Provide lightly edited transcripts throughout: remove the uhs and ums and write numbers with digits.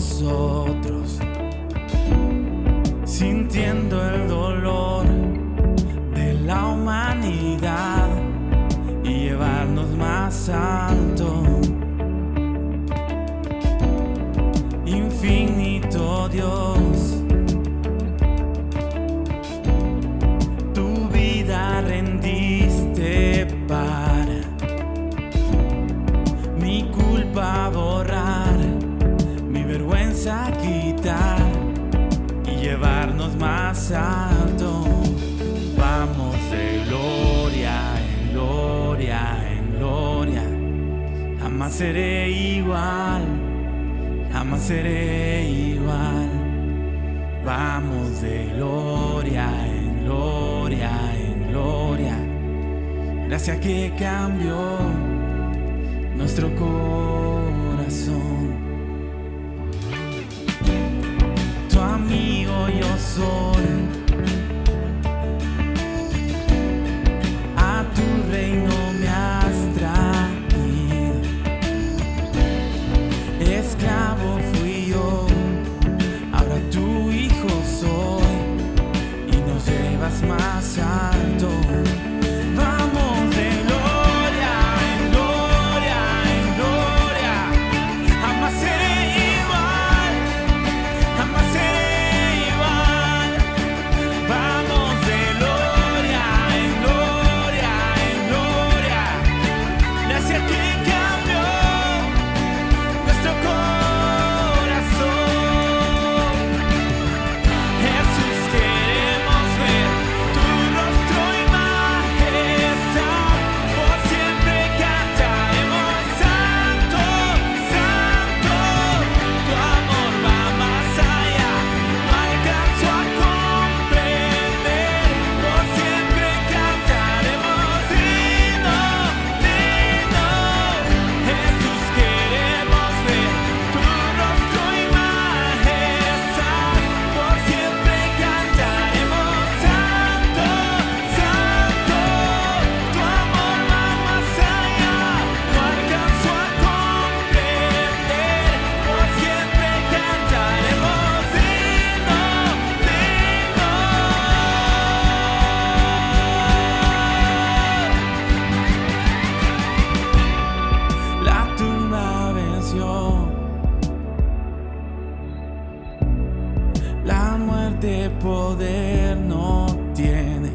nosotros, sintiendo el dolor de la humanidad y llevarnos más alto. Infinito Dios, tu vida rendiste para mi culpa borrar, mi vergüenza quitar y llevarnos más alto. Vamos de gloria en gloria en gloria, jamás seré igual, jamás seré igual. Vamos de gloria en gloria en gloria, gracia que cambió nuestro corazón. Tu amigo yo soy, a tu reino me has traído. Esclavo fui yo, ahora tu hijo soy y nos llevas más alto. Vamos de gloria en gloria en gloria, jamás seré igual, jamás seré igual. Vamos de gloria en gloria en gloria, gracias que cambió nuestro corazón. Jesús, queremos ver tu rostro y majestad, por siempre cantaremos santo, santo. Tu amor va más allá, no alcanzo a comprender, por siempre cantaremos himno, himno. Jesús, queremos ver tu rostro y majestad, por siempre cantaremos santo, santo. Tu amor va más allá, no alcanzo a comprender, por siempre cantaremos himno, himno. La tumba venció, la muerte poder no tiene.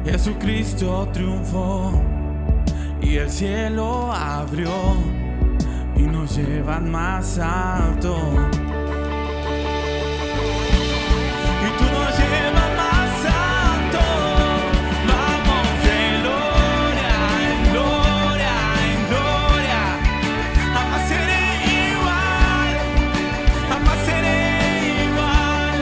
Jesucristo triunfó y el cielo abrió y nos llevan más alto. Y tú nos llevas más alto. Vamos de gloria en gloria en gloria, jamás seré igual, jamás seré igual.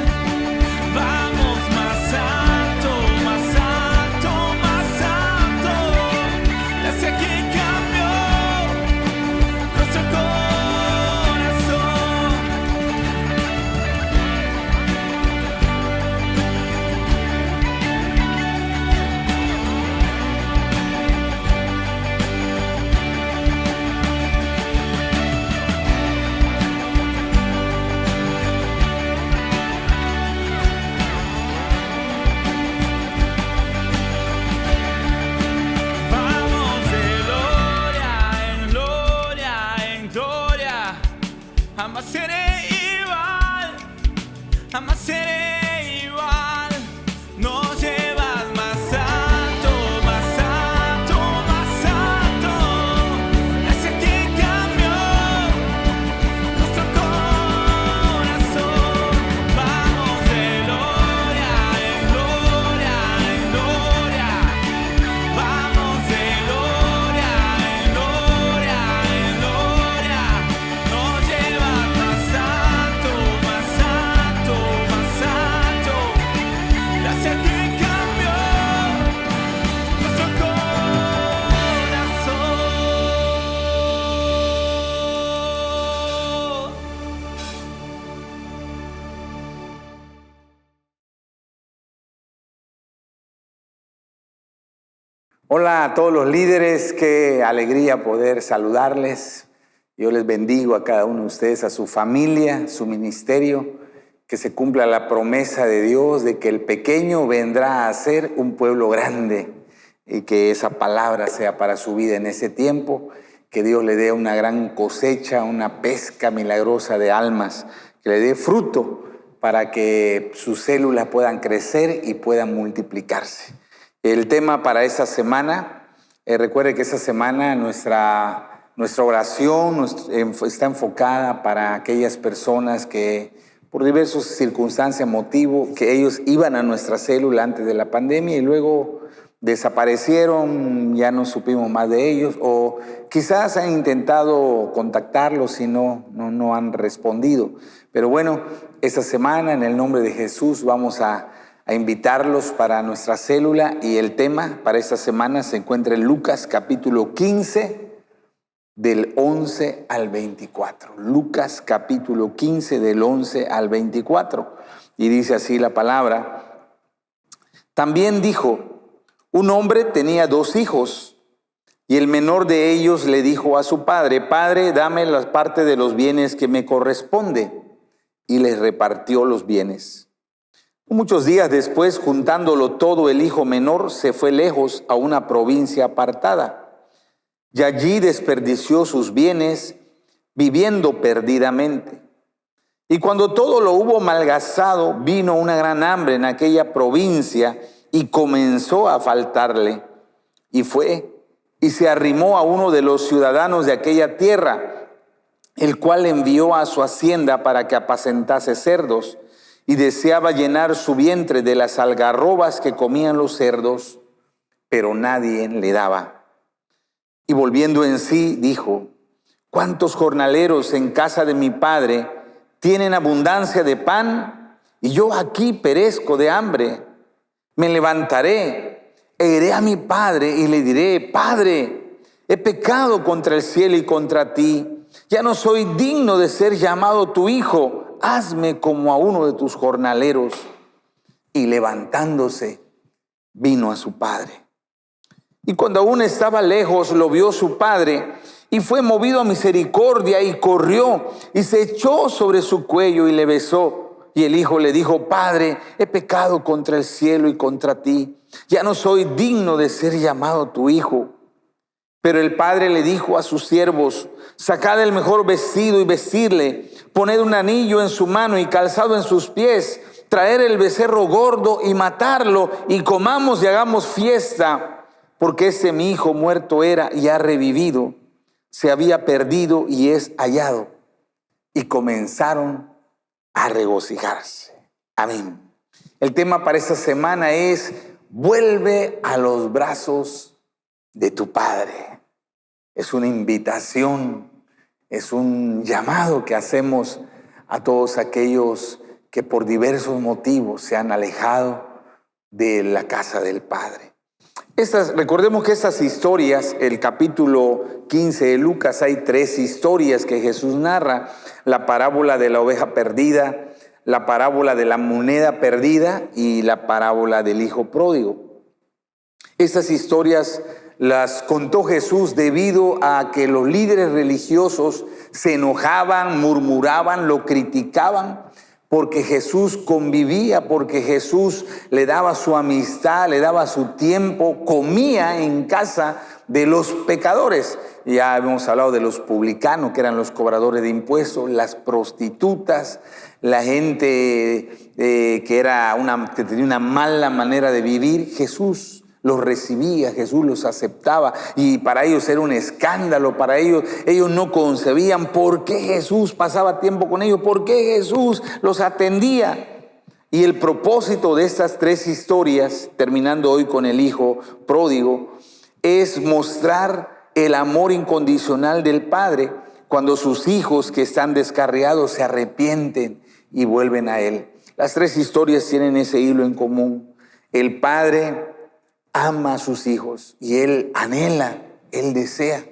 Vamos más alto, más alto, más alto, gracias que cambió nuestro corazón. Vamos de gloria en gloria en gloria, jamás seré igual, jamás seré igual. Nos llevas más alto, más alto, más alto, gracias que cambió nuestro corazón. Vamos de gloria en gloria en gloria, vamos de gloria en gloria en gloria. Nos llevas más alto, más alto, más alto, gracias que cambió nuestro corazón. Hola a todos los líderes, qué alegría poder saludarles Yo les bendigo a cada uno de ustedes, a su familia, su ministerio, que se cumpla la promesa de Dios de que el pequeño vendrá a ser un pueblo grande y que esa palabra sea para su vida en ese tiempo, que Dios le dé una gran cosecha, una pesca milagrosa de almas, que le dé fruto para que sus células puedan crecer y puedan multiplicarse. El tema para esta semana, recuerde que esta semana nuestra oración está enfocada para aquellas personas que por diversas circunstancias, motivo, que ellos iban a nuestra célula antes de la pandemia y luego desaparecieron, ya no supimos más de ellos, o quizás han intentado contactarlos y no han respondido. Pero bueno, esta semana en el nombre de Jesús vamos a invitarlos para nuestra célula, y el tema para esta semana se encuentra en Lucas capítulo 15, del 11 al 24. Lucas capítulo 15 del 11 al 24. Y dice así la palabra. También dijo: un hombre tenía 2 hijos, y el menor de ellos le dijo a su padre: Padre, dame la parte de los bienes que me corresponde. Y les repartió los bienes. Muchos días después, juntándolo todo, el hijo menor se fue lejos a una provincia apartada. Y allí desperdició sus bienes viviendo perdidamente. Y cuando todo lo hubo malgastado, vino una gran hambre en aquella provincia y comenzó a faltarle. Y fue y se arrimó a uno de los ciudadanos de aquella tierra, el cual envió a su hacienda para que apacentase cerdos, y deseaba llenar su vientre de las algarrobas que comían los cerdos, pero nadie le daba. Y volviendo en sí, dijo: ¿cuántos jornaleros en casa de mi padre tienen abundancia de pan, y yo aquí perezco de hambre? Me levantaré e iré a mi padre y le diré: Padre, he pecado contra el cielo y contra ti. Ya no soy digno de ser llamado tu hijo. Hazme como a uno de tus jornaleros. Y levantándose, vino a su padre. Y cuando aún estaba lejos, lo vio su padre, y fue movido a misericordia, y corrió, y se echó sobre su cuello, y le besó. Y el hijo le dijo: Padre, he pecado contra el cielo y contra ti. Ya no soy digno de ser llamado tu hijo. Pero el padre le dijo a sus siervos: sacad el mejor vestido y vestirle, poned un anillo en su mano y calzado en sus pies, traer el becerro gordo y matarlo, y comamos y hagamos fiesta. Porque ese mi hijo muerto era y ha revivido, se había perdido y es hallado. Y comenzaron a regocijarse. Amén. El tema para esta semana es: vuelve a los brazos de tu Padre. Es una invitación, es un llamado que hacemos a todos aquellos que por diversos motivos se han alejado de la casa del Padre. Recordemos que estas historias, el capítulo 15 de Lucas, hay 3 historias que Jesús narra: la parábola de la oveja perdida, la parábola de la moneda perdida y la parábola del hijo pródigo. Estas historias las contó Jesús debido a que los líderes religiosos se enojaban, murmuraban, lo criticaban, porque Jesús convivía, porque Jesús le daba su amistad, le daba su tiempo, comía en casa de los pecadores. Ya hemos hablado de los publicanos, que eran los cobradores de impuestos, las prostitutas, la gente que tenía una mala manera de vivir. Jesús los recibía, Jesús los aceptaba, y para ellos era un escándalo. Para ellos no concebían por qué Jesús pasaba tiempo con ellos, por qué Jesús los atendía. Y el propósito de estas 3 historias, terminando hoy con el hijo pródigo, es mostrar el amor incondicional del Padre cuando sus hijos que están descarriados se arrepienten y vuelven a Él. Las 3 historias tienen ese hilo en común. El Padre ama a sus hijos y Él anhela, Él desea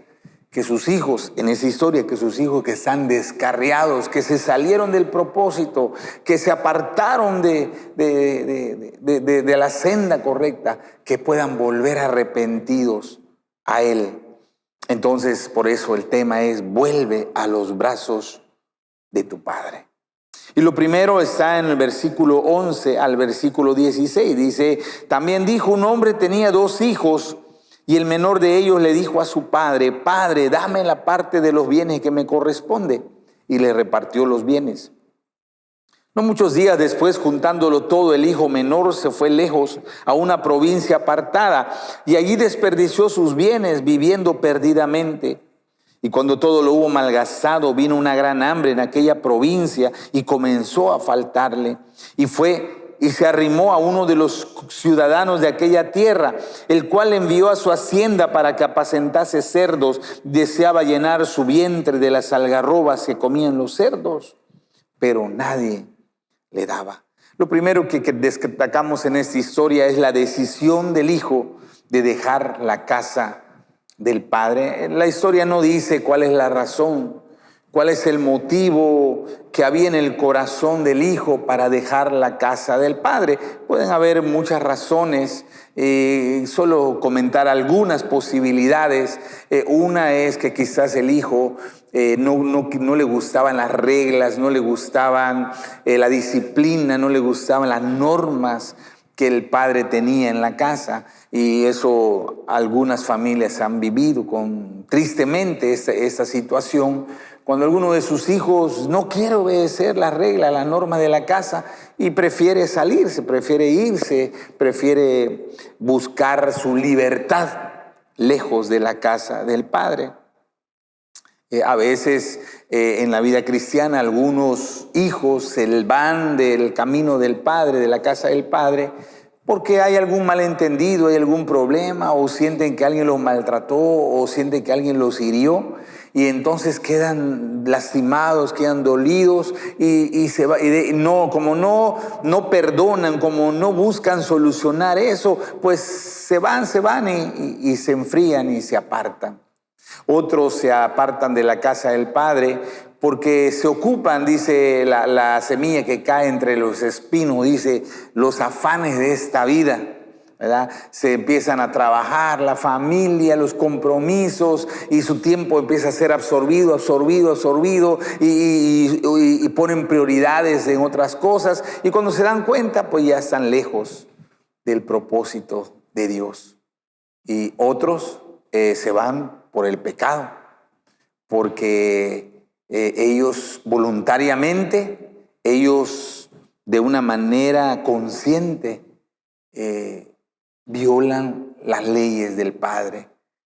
que sus hijos, en esa historia, que sus hijos que están descarriados, que se salieron del propósito, que se apartaron de la senda correcta, que puedan volver arrepentidos a Él. Entonces, por eso el tema es: vuelve a los brazos de tu Padre. Y lo primero está en el versículo 11 al versículo 16. Dice: también dijo: un hombre tenía 2 hijos, y el menor de ellos le dijo a su padre: Padre, dame la parte de los bienes que me corresponde. Y le repartió los bienes. No muchos días después, juntándolo todo, el hijo menor se fue lejos a una provincia apartada, y allí desperdició sus bienes viviendo perdidamente. Y cuando todo lo hubo malgastado, vino una gran hambre en aquella provincia y comenzó a faltarle. Y fue y se arrimó a uno de los ciudadanos de aquella tierra, el cual le envió a su hacienda para que apacentase cerdos. Deseaba llenar su vientre de las algarrobas que comían los cerdos, pero nadie le daba. Lo primero que destacamos en esta historia es la decisión del hijo de dejar la casa del padre. La historia no dice cuál es la razón, cuál es el motivo que había en el corazón del hijo para dejar la casa del padre. Pueden haber muchas razones, solo comentar algunas posibilidades. Una es que quizás el hijo no le gustaban las reglas, no le gustaban la disciplina, no le gustaban las normas que el padre tenía en la casa, y eso algunas familias han vivido tristemente esta situación, cuando alguno de sus hijos no quiere obedecer la regla, la norma de la casa, y prefiere salirse, prefiere irse, prefiere buscar su libertad lejos de la casa del padre. A veces en la vida cristiana algunos hijos se van del camino del padre, de la casa del padre, porque hay algún malentendido, hay algún problema, o sienten que alguien los maltrató, o sienten que alguien los hirió, y entonces quedan lastimados, quedan dolidos, y se va, como no perdonan, como no buscan solucionar eso, pues se van y se enfrían y se apartan. Otros se apartan de la casa del padre porque se ocupan, dice la semilla que cae entre los espinos, dice, los afanes de esta vida, ¿verdad? Se empiezan a trabajar, la familia, los compromisos, y su tiempo empieza a ser absorbido, y ponen prioridades en otras cosas, y cuando se dan cuenta, pues ya están lejos del propósito de Dios. Y otros se van por el pecado, porque ellos voluntariamente, ellos de una manera consciente violan las leyes del Padre,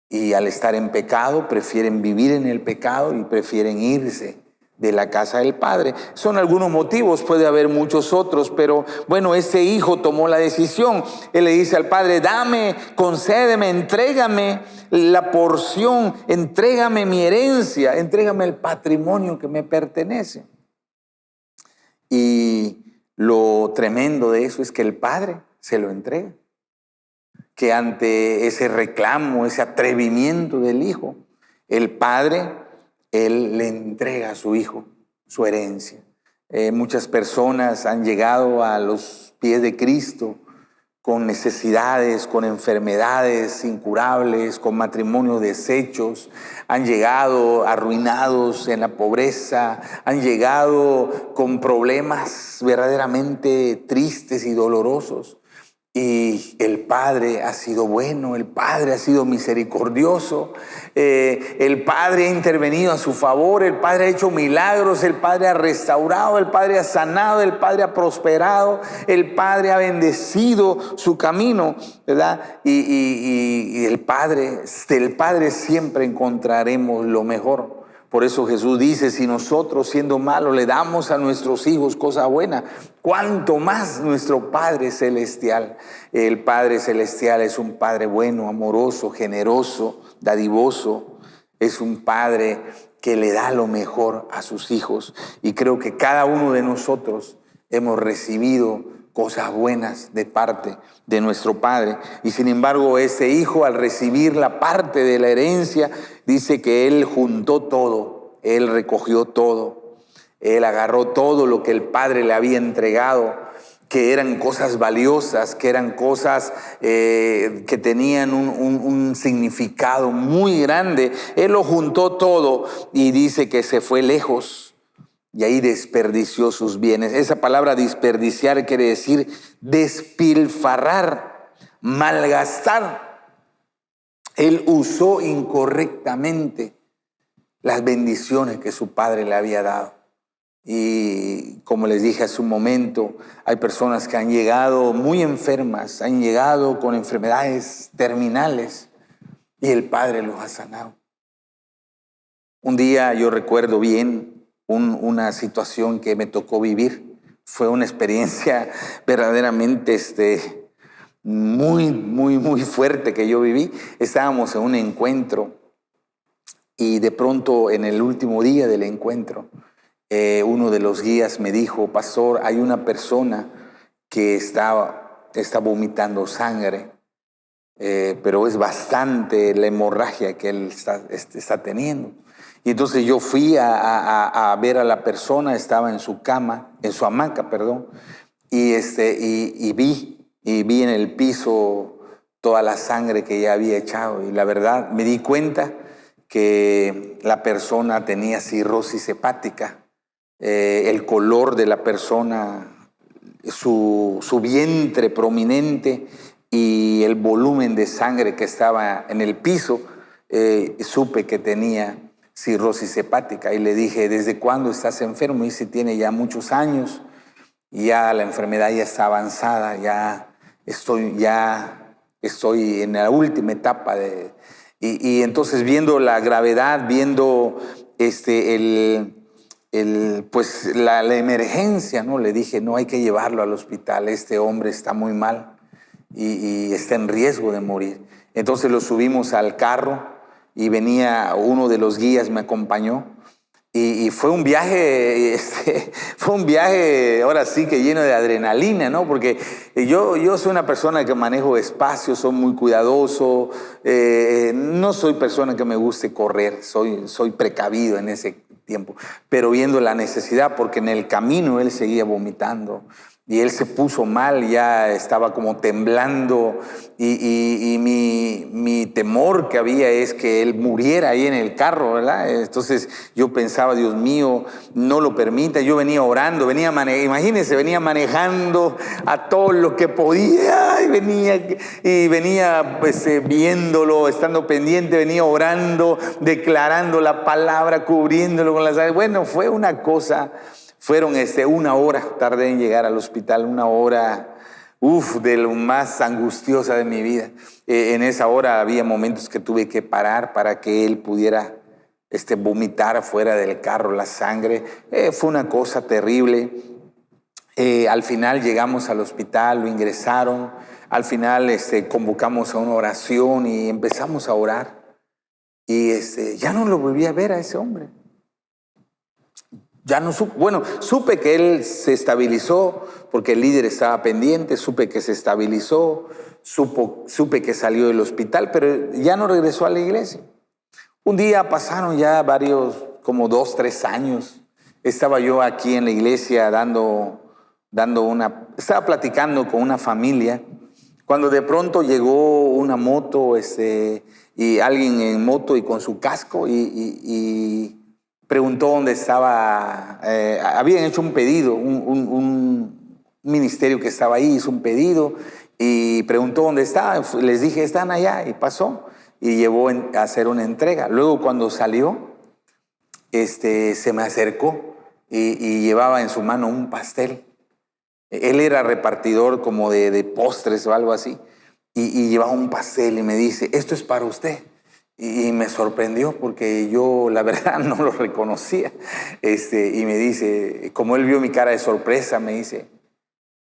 y al estar en pecado prefieren vivir en el pecado y prefieren irse de la casa del padre. Son algunos motivos, puede haber muchos otros, pero bueno, ese hijo tomó la decisión. Él le dice al padre: dame, concédeme, entrégame la porción, entrégame mi herencia, entrégame el patrimonio que me pertenece. Y lo tremendo de eso es que el padre se lo entrega, que ante ese reclamo, ese atrevimiento del hijo, el padre, él le entrega a su hijo su herencia. Muchas personas han llegado a los pies de Cristo con necesidades, con enfermedades incurables, con matrimonios deshechos, han llegado arruinados en la pobreza, han llegado con problemas verdaderamente tristes y dolorosos. Y el Padre ha sido bueno, el Padre ha sido misericordioso, el Padre ha intervenido a su favor, el Padre ha hecho milagros, el Padre ha restaurado, el Padre ha sanado, el Padre ha prosperado, el Padre ha bendecido su camino, ¿verdad? Y del Padre siempre encontraremos lo mejor. Por eso Jesús dice: si nosotros, siendo malos, le damos a nuestros hijos cosa buena, cuánto más nuestro Padre Celestial. El Padre Celestial es un Padre bueno, amoroso, generoso, dadivoso. Es un Padre que le da lo mejor a sus hijos. Y creo que cada uno de nosotros hemos recibido cosas buenas de parte de nuestro Padre. Y sin embargo, ese hijo, al recibir la parte de la herencia, dice que él juntó todo, él recogió todo, él agarró todo lo que el Padre le había entregado, que eran cosas valiosas, que eran cosas que tenían un significado muy grande. Él lo juntó todo y dice que se fue lejos y ahí desperdició sus bienes. Esa palabra desperdiciar quiere decir despilfarrar, malgastar. Él usó incorrectamente las bendiciones que su padre le había dado. Y como les dije hace un momento, hay personas que han llegado muy enfermas, han llegado con enfermedades terminales y el Padre los ha sanado. Un día yo recuerdo bien una situación que me tocó vivir. Fue una experiencia verdaderamente muy fuerte que yo viví. Estábamos en un encuentro y de pronto en el último día del encuentro, uno de los guías me dijo: pastor, hay una persona que está vomitando sangre, pero es bastante la hemorragia que él está teniendo. Y entonces yo fui a ver a la persona, estaba en su cama, en su hamaca, perdón, y vi en el piso toda la sangre que ya había echado. Y la verdad me di cuenta que la persona tenía cirrosis hepática. El color de la persona, su vientre prominente y el volumen de sangre que estaba en el piso, supe que tenía cirrosis hepática. Y le dije: ¿desde cuándo estás enfermo? Y dice: tiene ya muchos años, ya la enfermedad ya está avanzada, ya estoy en la última etapa y entonces, viendo la gravedad, viendo pues la emergencia, ¿no? Le dije: no, hay que llevarlo al hospital, este hombre está muy mal y está en riesgo de morir. Entonces lo subimos al carro y venía uno de los guías, me acompañó, y fue un viaje, ahora sí que lleno de adrenalina, ¿no? Porque yo soy una persona que manejo despacio, soy muy cuidadoso, no soy persona que me guste correr, soy precavido en ese tiempo, pero viendo la necesidad, porque en el camino él seguía vomitando y él se puso mal, ya estaba como temblando y mi temor que había es que él muriera ahí en el carro, ¿verdad? Entonces yo pensaba: Dios mío, no lo permita. Yo venía orando, imagínense, venía manejando a todo lo que podía y venía pues viéndolo, estando pendiente, venía orando, declarando la palabra, cubriéndolo con las alas. Bueno, fue una cosa. Fueron una hora, tardé en llegar al hospital, una hora, de lo más angustiosa de mi vida. En esa hora había momentos que tuve que parar para que él pudiera vomitar fuera del carro la sangre. Fue una cosa terrible. Al final llegamos al hospital, lo ingresaron. Al final convocamos a una oración y empezamos a orar. Y ya no lo volví a ver a ese hombre. Ya no supe que él se estabilizó porque el líder estaba pendiente, supe que se estabilizó, supe que salió del hospital, pero ya no regresó a la iglesia. Un día pasaron ya como 2, 3 años. Estaba yo aquí en la iglesia estaba platicando con una familia, cuando de pronto llegó una moto, y alguien en moto y con su casco y preguntó dónde estaba. Habían hecho un pedido, un ministerio que estaba ahí hizo un pedido y preguntó dónde estaba. Les dije: están allá, y pasó y llevó a hacer una entrega. Luego, cuando salió, se me acercó y llevaba en su mano un pastel. Él era repartidor como de postres o algo así, y llevaba un pastel y me dice: esto es para usted. Y me sorprendió porque yo la verdad no lo reconocía. Y me dice, como él vio mi cara de sorpresa, me dice: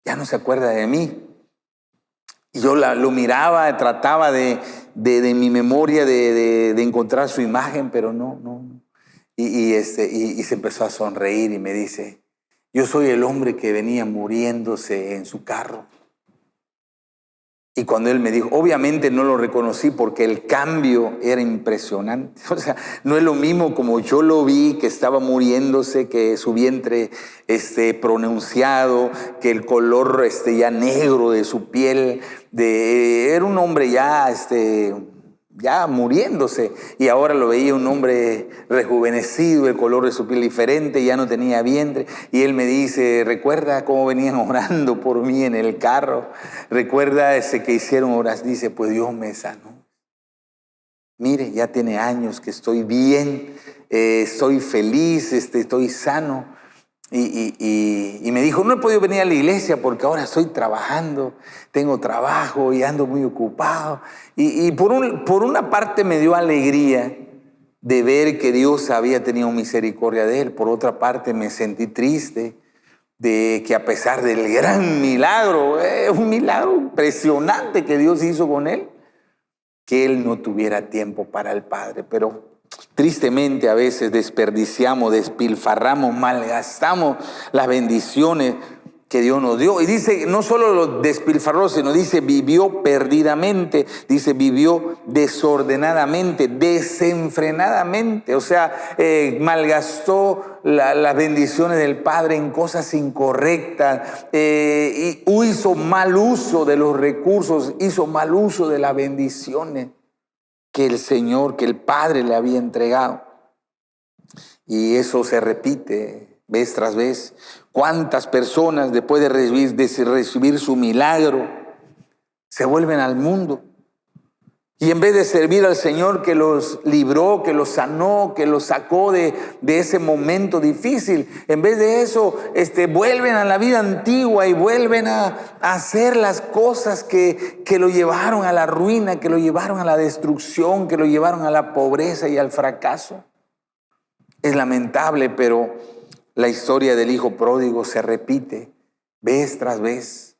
ya no se acuerda de mí. Y yo lo miraba, trataba de mi memoria de encontrar su imagen, pero no. Y se empezó a sonreír y me dice: yo soy el hombre que venía muriéndose en su carro. Y cuando él me dijo, obviamente no lo reconocí porque el cambio era impresionante. O sea, no es lo mismo como yo lo vi, que estaba muriéndose, que su vientre pronunciado, que el color ya negro de su piel. Era un hombre ya muriéndose, y ahora lo veía un hombre rejuvenecido, el color de su piel diferente, ya no tenía vientre. Y él me dice, ¿recuerda cómo venían orando por mí en el carro? ¿Recuerda que hicieron oración? Dice, pues Dios me sanó. Mire, ya tiene años que estoy bien, estoy feliz, estoy sano. Y me dijo, no he podido venir a la iglesia porque ahora estoy trabajando, tengo trabajo y ando muy ocupado. Y por una parte me dio alegría de ver que Dios había tenido misericordia de él. Por otra parte me sentí triste de que, a pesar del gran milagro, un milagro impresionante que Dios hizo con él, que él no tuviera tiempo para el Padre. Pero tristemente a veces desperdiciamos, despilfarramos, malgastamos las bendiciones que Dios nos dio. Y dice, no solo lo despilfarró, sino dice, vivió perdidamente, dice, vivió desordenadamente, desenfrenadamente. O sea, malgastó las bendiciones del Padre en cosas incorrectas, y hizo mal uso de los recursos, hizo mal uso de las bendiciones que el Señor, que el Padre le había entregado. Y eso se repite vez tras vez. ¿Cuántas personas, después de recibir su milagro, se vuelven al mundo? Y en vez de servir al Señor que los libró, que los sanó, que los sacó de ese momento difícil, en vez de eso, vuelven a la vida antigua y vuelven a hacer las cosas que lo llevaron a la ruina, que lo llevaron a la destrucción, que lo llevaron a la pobreza y al fracaso. Es lamentable, pero la historia del hijo pródigo se repite vez tras vez.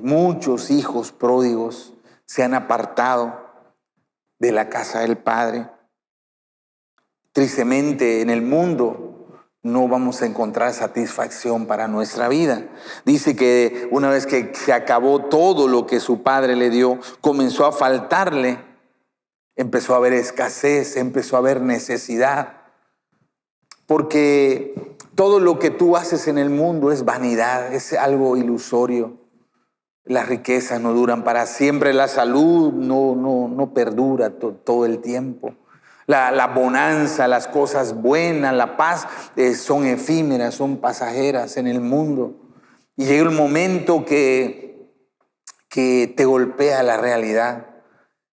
Muchos hijos pródigos se han apartado de la casa del Padre. Tristemente, en el mundo no vamos a encontrar satisfacción para nuestra vida. Dice que una vez que se acabó todo lo que su padre le dio, comenzó a faltarle, empezó a haber escasez, empezó a haber necesidad. Porque todo lo que tú haces en el mundo es vanidad, es algo ilusorio. Las riquezas no duran para siempre, la salud no perdura todo el tiempo. La bonanza, las cosas buenas, la paz son efímeras, son pasajeras en el mundo. Y llega un momento que te golpea la realidad.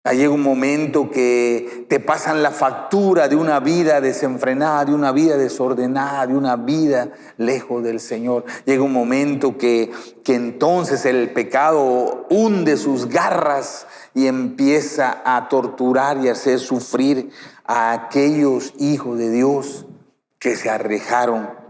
Llega un momento que te pasan la factura de una vida desenfrenada, de una vida desordenada, de una vida lejos del Señor. Llega un momento que entonces el pecado hunde sus garras y empieza a torturar y a hacer sufrir a aquellos hijos de Dios que se alejaron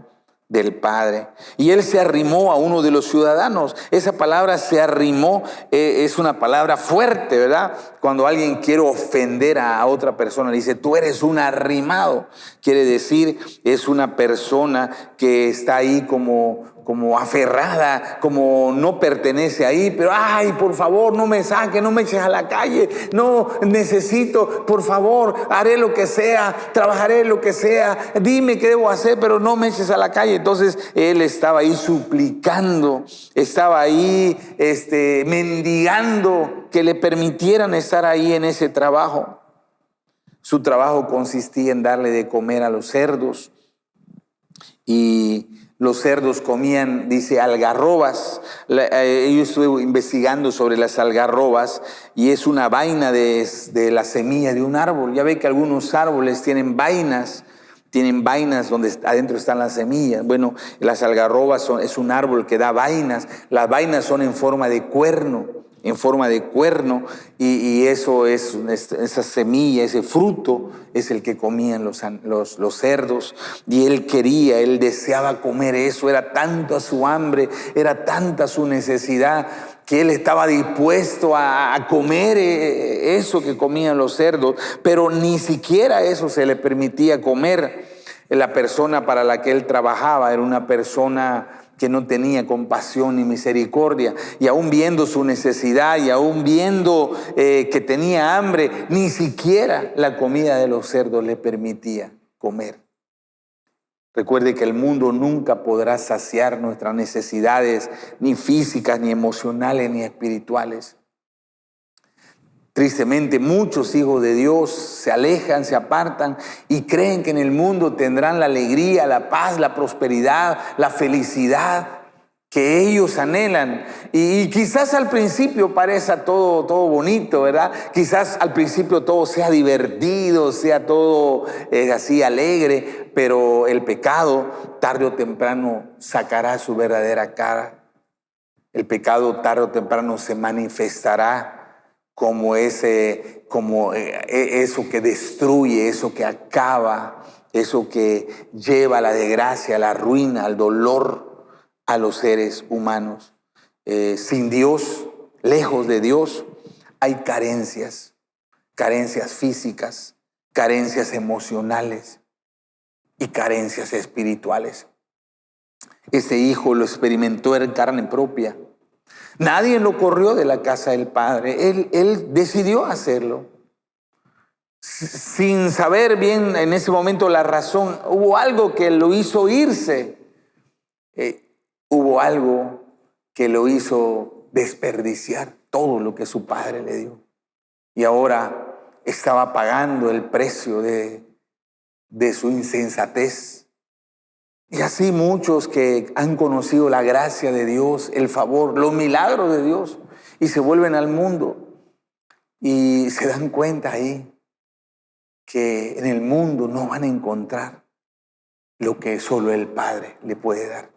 del Padre. Y él se arrimó a uno de los ciudadanos. Esa palabra se arrimó es una palabra fuerte, ¿verdad? Cuando alguien quiere ofender a otra persona, le dice, tú eres un arrimado. Quiere decir, es una persona que está ahí como aferrada, como no pertenece ahí, pero ay, por favor, no me saques, no me eches a la calle, no necesito, por favor, haré lo que sea, trabajaré lo que sea, dime qué debo hacer, pero no me eches a la calle. Entonces él estaba ahí suplicando, estaba ahí mendigando que le permitieran estar ahí en ese trabajo. Su trabajo consistía en darle de comer a los cerdos, y los cerdos comían, dice, algarrobas. Yo estuve investigando sobre las algarrobas y es una vaina de la semilla de un árbol. Ya ve que algunos árboles tienen vainas donde adentro están las semillas. Bueno, las algarrobas es un árbol que da vainas. Las vainas son en forma de cuerno, y eso es, esa semilla, ese fruto es el que comían los cerdos. Y él deseaba comer eso, era tanta su hambre, era tanta su necesidad, que él estaba dispuesto a comer eso que comían los cerdos, pero ni siquiera eso se le permitía comer. La persona para la que él trabajaba era una persona que no tenía compasión ni misericordia, y aún viendo su necesidad y aún viendo que tenía hambre, ni siquiera la comida de los cerdos le permitía comer. Recuerde que el mundo nunca podrá saciar nuestras necesidades, ni físicas, ni emocionales, ni espirituales. Tristemente, muchos hijos de Dios se alejan, se apartan y creen que en el mundo tendrán la alegría, la paz, la prosperidad, la felicidad que ellos anhelan. Y quizás al principio parezca todo bonito, ¿verdad? Quizás al principio todo sea divertido, sea todo así alegre, pero el pecado tarde o temprano sacará su verdadera cara. El pecado tarde o temprano se manifestará como eso que destruye, eso que acaba, eso que lleva a la desgracia, a la ruina, al dolor a los seres humanos. Sin Dios, lejos de Dios, hay carencias físicas, carencias emocionales y carencias espirituales. Ese hijo lo experimentó en carne propia. Nadie lo corrió de la casa del padre. Él decidió hacerlo. Sin saber bien en ese momento la razón, hubo algo que lo hizo irse. Hubo algo que lo hizo desperdiciar todo lo que su padre le dio. Y ahora estaba pagando el precio de su insensatez. Y así muchos que han conocido la gracia de Dios, el favor, los milagros de Dios, y se vuelven al mundo y se dan cuenta ahí que en el mundo no van a encontrar lo que solo el Padre le puede dar.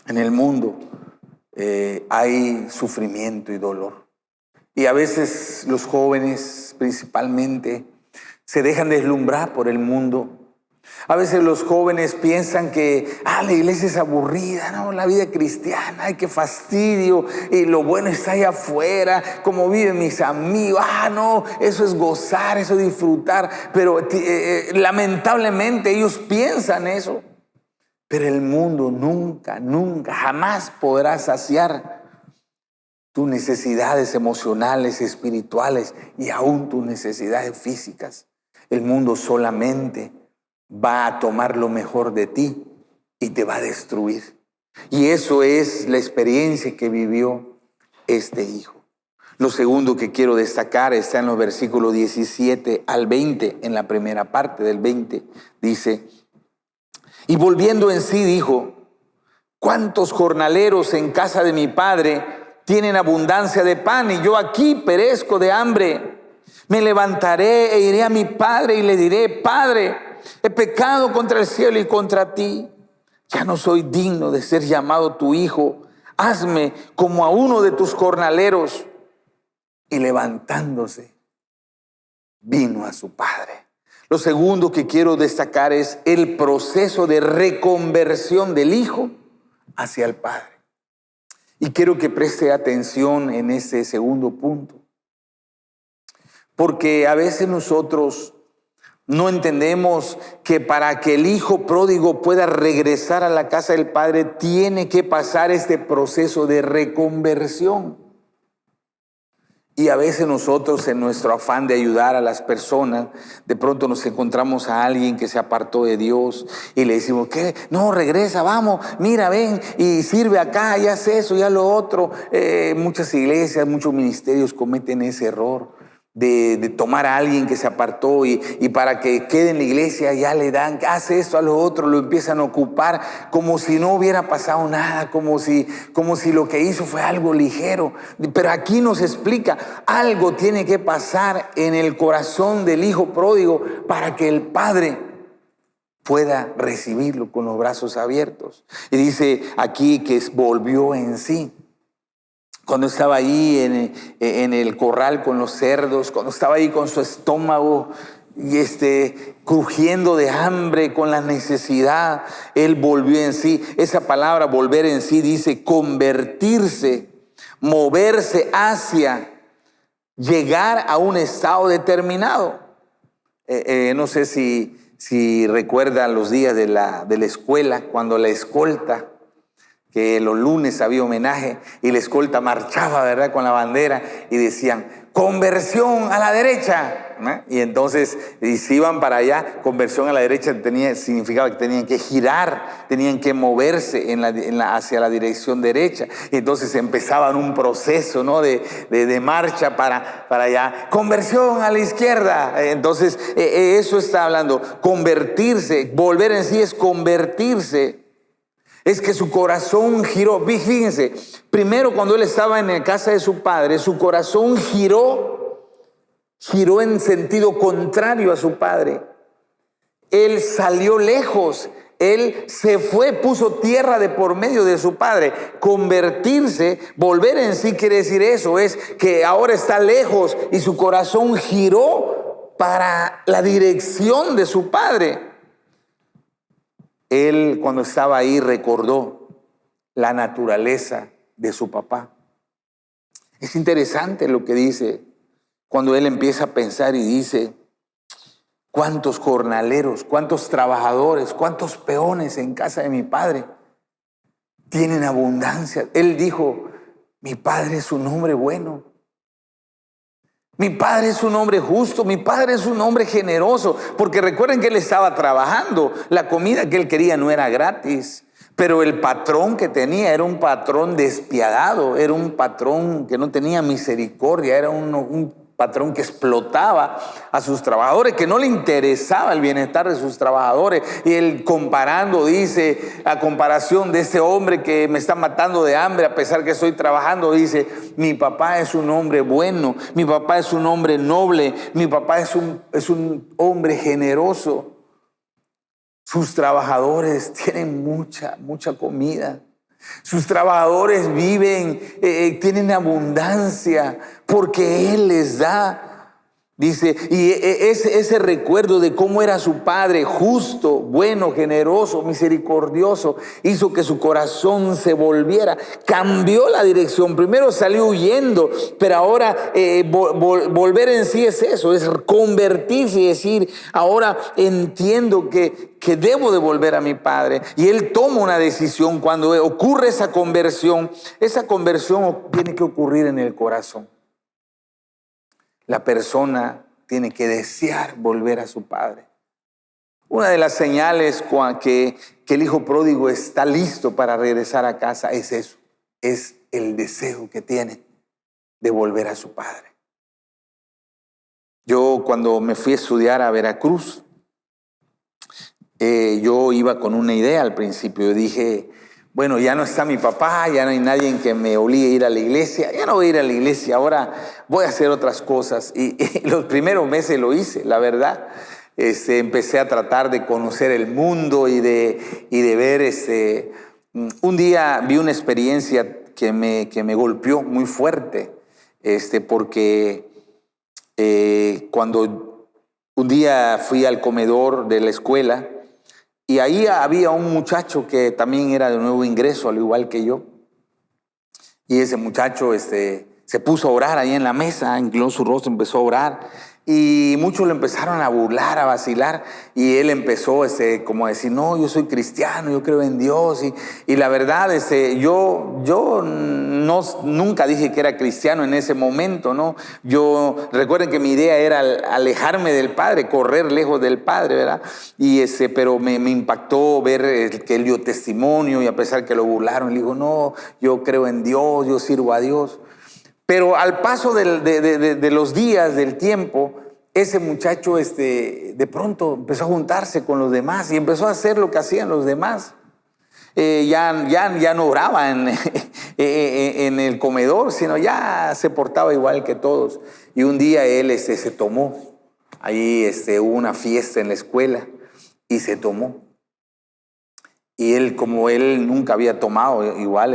En el mundo hay sufrimiento y dolor. Y a veces los jóvenes principalmente se dejan deslumbrar por el mundo. A veces los jóvenes piensan que la iglesia es aburrida, no, la vida cristiana, ay, qué fastidio, y lo bueno está allá afuera, como viven mis amigos, no, eso es gozar, eso es disfrutar, pero lamentablemente ellos piensan eso, pero el mundo nunca, jamás podrá saciar tus necesidades emocionales, espirituales y aún tus necesidades físicas. El mundo solamente va a tomar lo mejor de ti y te va a destruir. Y eso es la experiencia que vivió este hijo. Lo segundo que quiero destacar está en los versículos 17 al 20, en la primera parte del 20. Dice: y volviendo en sí dijo: ¿cuántos jornaleros en casa de mi padre tienen abundancia de pan y yo aquí perezco de hambre? Me levantaré e iré a mi padre y le diré: Padre, he pecado contra el cielo y contra ti. Ya no soy digno de ser llamado tu hijo. Hazme como a uno de tus jornaleros. Y levantándose, vino a su padre. Lo segundo que quiero destacar es el proceso de reconversión del hijo hacia el padre. Y quiero que preste atención en ese segundo punto. Porque a veces nosotros no entendemos que para que el hijo pródigo pueda regresar a la casa del padre, tiene que pasar este proceso de reconversión. Y a veces nosotros, en nuestro afán de ayudar a las personas, de pronto nos encontramos a alguien que se apartó de Dios y le decimos: ¿qué? No, regresa, vamos, mira, ven y sirve acá, ya haz eso, ya lo otro. Muchas iglesias, muchos ministerios cometen ese error de tomar a alguien que se apartó y para que quede en la iglesia ya le dan, hace esto, a lo otro, lo empiezan a ocupar como si no hubiera pasado nada, como si lo que hizo fue algo ligero. Pero aquí nos explica, algo tiene que pasar en el corazón del hijo pródigo para que el padre pueda recibirlo con los brazos abiertos. Y dice aquí que volvió en sí. Cuando estaba ahí en el corral con los cerdos, cuando estaba ahí con su estómago y crujiendo de hambre, con la necesidad, él volvió en sí. Esa palabra volver en sí dice convertirse, moverse hacia, llegar a un estado determinado. No sé si recuerdan los días de la escuela, cuando la escolta que los lunes había homenaje y la escolta marchaba, ¿verdad?, con la bandera y decían, conversión a la derecha, ¿no? Y entonces, y si iban para allá, conversión a la derecha significaba que tenían que girar, tenían que moverse hacia la dirección derecha. Y entonces empezaban un proceso, ¿no?, de marcha para allá. Conversión a la izquierda. Entonces, eso está hablando. Convertirse, volver en sí es convertirse. Es que su corazón giró. Fíjense, primero cuando él estaba en la casa de su padre, su corazón giró en sentido contrario a su padre. Él salió lejos, él se fue, puso tierra de por medio de su padre. Convertirse, volver en sí quiere decir eso, es que ahora está lejos y su corazón giró para la dirección de su padre. Él, cuando estaba ahí, recordó la naturaleza de su papá. Es interesante lo que dice cuando él empieza a pensar y dice, cuántos jornaleros, cuántos trabajadores, cuántos peones en casa de mi padre tienen abundancia. Él dijo, mi padre es un hombre bueno. Mi padre es un hombre justo, mi padre es un hombre generoso, porque recuerden que él estaba trabajando, la comida que él quería no era gratis, pero el patrón que tenía era un patrón despiadado, era un patrón que no tenía misericordia, era un patrón que explotaba a sus trabajadores, que no le interesaba el bienestar de sus trabajadores. Y él comparando, dice, a comparación de este hombre que me está matando de hambre a pesar que estoy trabajando, dice, mi papá es un hombre bueno, mi papá es un hombre noble, mi papá es un hombre generoso. Sus trabajadores tienen mucha comida. Sus trabajadores viven, tienen abundancia porque Él les da. Dice, y ese recuerdo de cómo era su padre, justo, bueno, generoso, misericordioso, hizo que su corazón se volviera, cambió la dirección. Primero salió huyendo, pero ahora volver en sí es eso, es convertirse y decir, ahora entiendo que debo de volver a mi padre. Y él toma una decisión. Cuando ocurre esa conversión tiene que ocurrir en el corazón. La persona tiene que desear volver a su padre. Una de las señales que el hijo pródigo está listo para regresar a casa es eso, es el deseo que tiene de volver a su padre. Yo cuando me fui a estudiar a Veracruz, yo iba con una idea al principio. Yo dije, bueno, ya no está mi papá, ya no hay nadie en que me obligue a ir a la iglesia, ya no voy a ir a la iglesia, ahora voy a hacer otras cosas. Y los primeros meses lo hice, la verdad. Empecé a tratar de conocer el mundo y de ver. Un día vi una experiencia que me golpeó muy fuerte, porque cuando un día fui al comedor de la escuela, y ahí había un muchacho que también era de nuevo ingreso, al igual que yo. Y ese muchacho se puso a orar ahí en la mesa, inclinó su rostro, empezó a orar. Y muchos lo empezaron a burlar, a vacilar. Y él empezó como a decir, no, yo soy cristiano, yo creo en Dios. Y la verdad, yo nunca dije que era cristiano en ese momento, ¿no? Recuerden que mi idea era alejarme del Padre, correr lejos del Padre, ¿verdad? Pero me impactó ver que él dio testimonio, y a pesar que lo burlaron, le digo, no, yo creo en Dios, yo sirvo a Dios. Pero al paso de los días, del tiempo, ese muchacho de pronto empezó a juntarse con los demás y empezó a hacer lo que hacían los demás. Ya no oraba en el comedor, sino ya se portaba igual que todos. Y un día él se tomó. Ahí hubo una fiesta en la escuela y se tomó. Y él, como él nunca había tomado, igual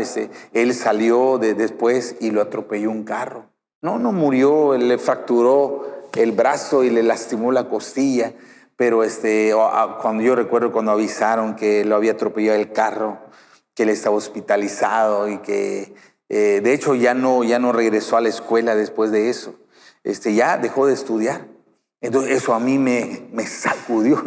él salió después y lo atropelló un carro. No murió, le fracturó el brazo y le lastimó la costilla. Pero cuando yo recuerdo cuando avisaron que lo había atropellado el carro, que él estaba hospitalizado y que de hecho ya no regresó a la escuela después de eso. Ya dejó de estudiar. Entonces eso a mí me sacudió.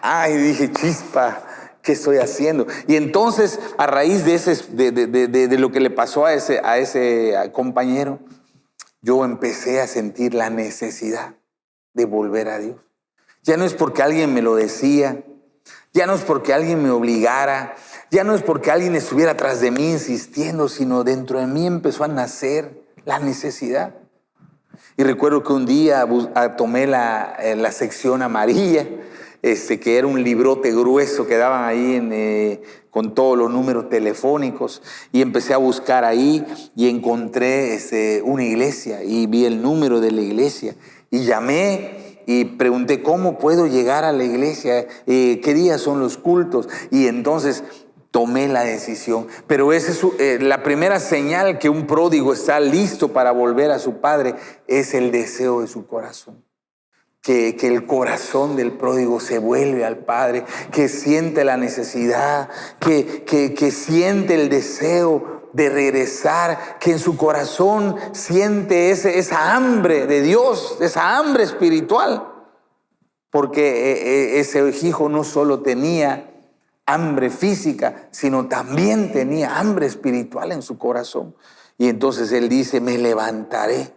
Ay, dije, chispa. ¿Qué estoy haciendo? Y entonces, a raíz de lo que le pasó a ese compañero, yo empecé a sentir la necesidad de volver a Dios. Ya no es porque alguien me lo decía, ya no es porque alguien me obligara, ya no es porque alguien estuviera atrás de mí insistiendo, sino dentro de mí empezó a nacer la necesidad. Y recuerdo que un día tomé la sección amarilla, que era un librote grueso que daban ahí con todos los números telefónicos, y empecé a buscar ahí y encontré una iglesia y vi el número de la iglesia y llamé y pregunté cómo puedo llegar a la iglesia, qué días son los cultos, y entonces tomé la decisión. Pero esa es la primera señal que un pródigo está listo para volver a su padre, es el deseo de su corazón. Que el corazón del pródigo se vuelve al padre, que siente la necesidad, que siente el deseo de regresar, que en su corazón siente esa hambre de Dios, esa hambre espiritual. Porque ese hijo no solo tenía hambre física, sino también tenía hambre espiritual en su corazón. Y entonces él dice, me levantaré,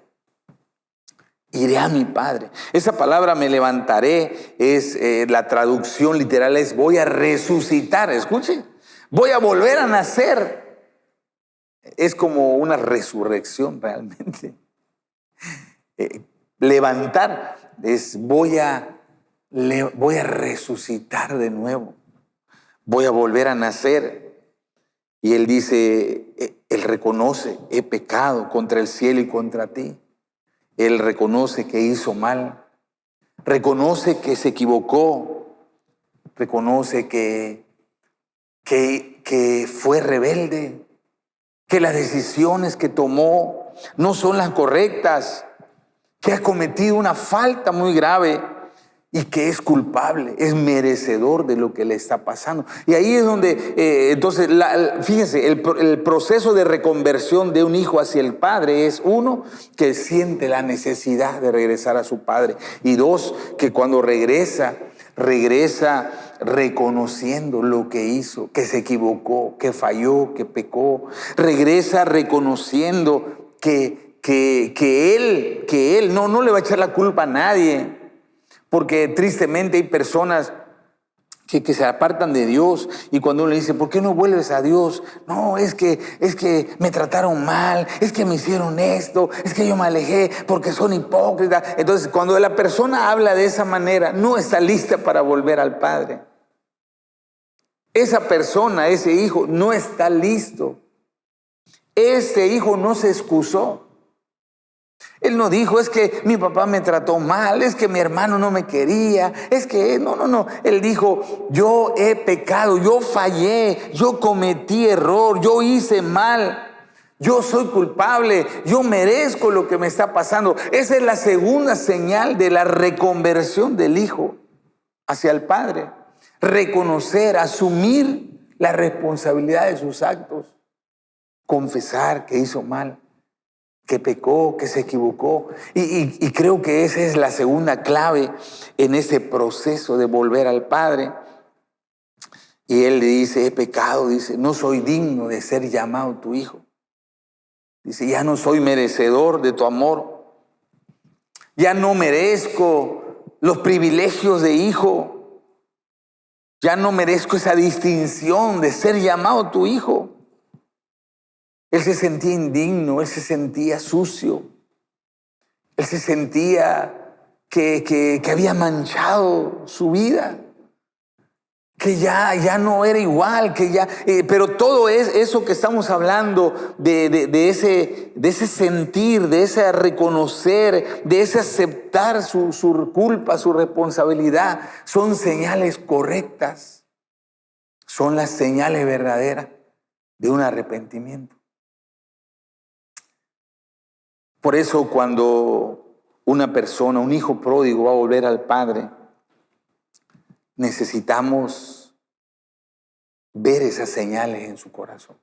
iré a mi padre. Esa palabra me levantaré es, la traducción literal es voy a resucitar. Escuchen, voy a volver a nacer. Es como una resurrección realmente. Levantar es voy a resucitar de nuevo. Voy a volver a nacer. Y él dice, él reconoce, he pecado contra el cielo y contra ti. Él reconoce que hizo mal, reconoce que se equivocó, reconoce que fue rebelde, que las decisiones que tomó no son las correctas, que ha cometido una falta muy grave y que es culpable, es merecedor de lo que le está pasando. Y ahí es donde, entonces, fíjense, el proceso de reconversión de un hijo hacia el padre es, uno, que siente la necesidad de regresar a su padre. Y dos, que cuando regresa reconociendo lo que hizo, que se equivocó, que falló, que pecó. Regresa reconociendo que él no le va a echar la culpa a nadie. Porque tristemente hay personas que se apartan de Dios, y cuando uno le dice, ¿por qué no vuelves a Dios? No, es que me trataron mal, es que me hicieron esto, es que yo me alejé porque son hipócritas. Entonces, cuando la persona habla de esa manera, no está lista para volver al Padre. Esa persona, ese hijo, no está listo. Ese hijo no se excusó. Él no dijo, es que mi papá me trató mal, es que mi hermano no me quería, es que no. Él dijo, yo he pecado, yo fallé, yo cometí error, yo hice mal, yo soy culpable, yo merezco lo que me está pasando. Esa es la segunda señal de la reconversión del hijo hacia el padre. Reconocer, asumir la responsabilidad de sus actos, confesar que hizo mal, que pecó, que se equivocó. Y creo que esa es la segunda clave en ese proceso de volver al Padre. Y él le dice, he pecado, dice, no soy digno de ser llamado tu hijo. Dice, ya no soy merecedor de tu amor. Ya no merezco los privilegios de hijo. Ya no merezco esa distinción de ser llamado tu hijo. Él se sentía indigno, él se sentía sucio, él se sentía que había manchado su vida, que ya no era igual, pero todo eso que estamos hablando de ese sentir, de ese reconocer, de ese aceptar su culpa, su responsabilidad, son señales correctas, son las señales verdaderas de un arrepentimiento. Por eso cuando una persona, un hijo pródigo va a volver al Padre, necesitamos ver esas señales en su corazón.